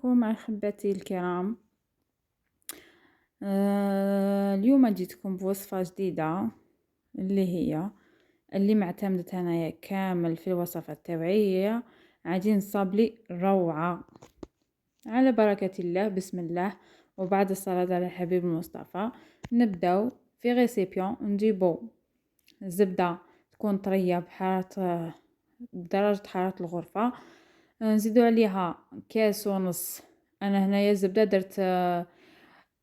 عليكم أحبتي الكرام. اليوم جيتكم بوصفة جديدة اللي معتمدة أنايا كامل في الوصفات تاوعي. هي عجين صابلي روعة على بركة الله. بسم الله. وبعد الصلاة على الحبيب المصطفى نبداو في غيسيبيون. نجيبو الزبدة تكون طرية بدرجة حرارة الغرفة. نزيدو عليها كاس ونص. انا هنايا الزبده درت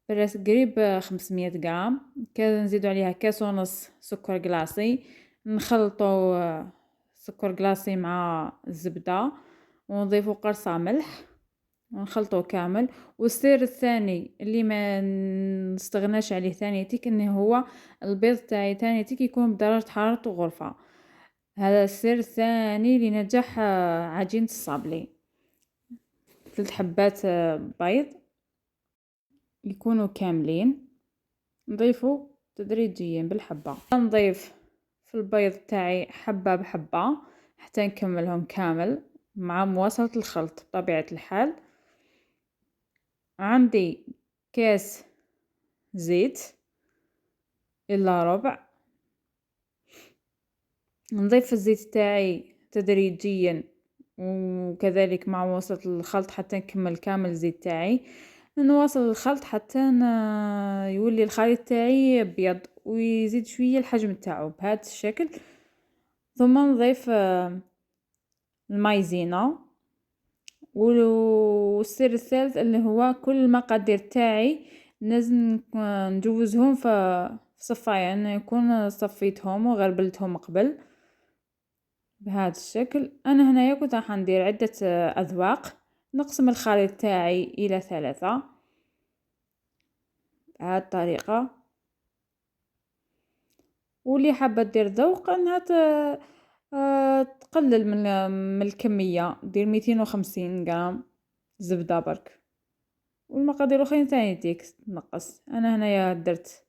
براس قريب 500 غرام. نزيدو عليها كاس ونص سكر كلاصي. نخلطو سكر كلاصي مع الزبده ونضيفو قرصه ملح ونخلطو كامل. والسر الثاني اللي ما نستغناش عليه ثانيتك انه هو البيض تاعي ثانيتك يكون بدرجه حراره الغرفه. هذا السر الثاني لنجاح عجينة الصابلي. 3 حبات بيض يكونوا كاملين نضيفه تدريجيا بالحبة. نضيف في البيض تاعي حبة بحبة حتى نكملهم كامل مع مواصلة الخلط بطبيعة الحال. عندي كاس زيت إلا ربع. نضيف الزيت تاعي تدريجيا وكذلك مع مواصلة الخلط حتى نكمل كامل الزيت تاعي. نواصل الخلط حتى يولي الخليط تاعي ابيض ويزيد شويه الحجم تاعو بهذا الشكل. ثم نضيف المايزينا. والسر الثالث اللي هو كل المقادير تاعي لازم نجوزهم في صفايه يعني يكون صفيتهم وغربلتهم قبل بهذا الشكل. انا هنايا كنت راح ندير عده اذواق. نقسم الخليط تاعي الى 3 بهذه الطريقه. واللي حابه دير ذوق انها تقلل من الكميه. دير 250 غرام زبده برك والمقادير الاخرين ثاني ديك تنقص. انا هنايا درت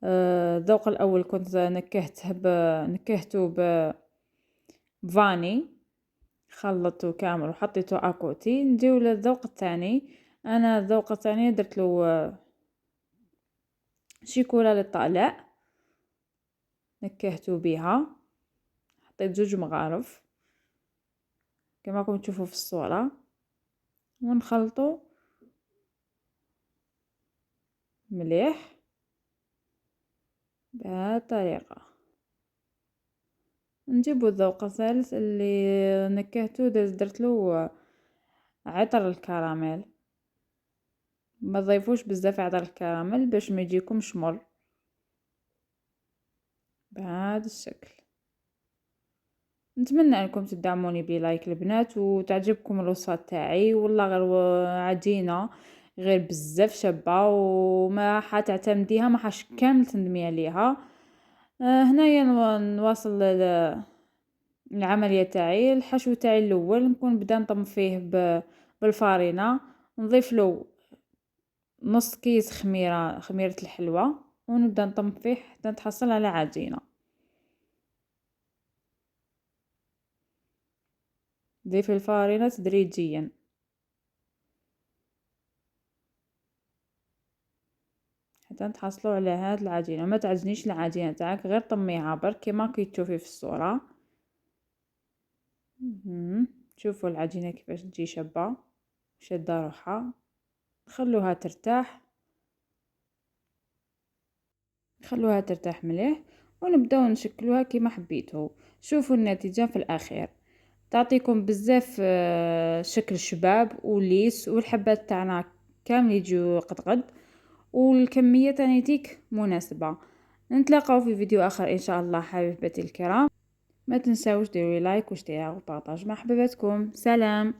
الذوق الاول كنت نكهته بفاني خلطته كامل وحطيته اكوتي. نجيو للذوق الثاني. انا الذوق الثاني درت له شيكولا للطالع نكهته بها. حطيت 2 مغارف كما راكم تشوفوا في الصورة ونخلطه مليح بهذه الطريقة. نجيبو الذوق الثالث اللي نكهته درت له عطر الكراميل. ما تضيفوش بزاف عطر الكراميل باش ما يجيكمش مر بهذا الشكل. نتمنى انكم تدعموني بلايك البنات وتعجبكم الوصفات تاعي. والله غير عجينه غير بزاف شابه وما حتعتمديها ما حاش كامل تندمي عليها. هنايا نواصل العمليه تاعي. الحشو تاعي الاول نكون بدا نطم فيه بالفارينه. نضيف له نص كيس خميره الحلوى ونبدا نطم فيه حتى نتحصل على عجينه. ضيف الفارينة تدريجيا حتى تحصلوا على هاد العجينة. ما تعجنيش العجينة تاعك غير طميها برك كما كي تشوفي في الصورة. شوفوا العجينة كيفاش تجي شابة شادة روحها. خلوها ترتاح مليح ونبداو نشكلوها كما حبيتو. شوفوا النتيجة في الاخير تعطيكم بزاف شكل شباب وليس. والحبات تاعنا كامل يجوا قد والكمية تانيتيك مناسبة. نتلاقاو في فيديو اخر ان شاء الله. حبيبتي الكرام ما تنساوش ديروا لايك واشتراك وبارطاج مع حبيباتكم. سلام.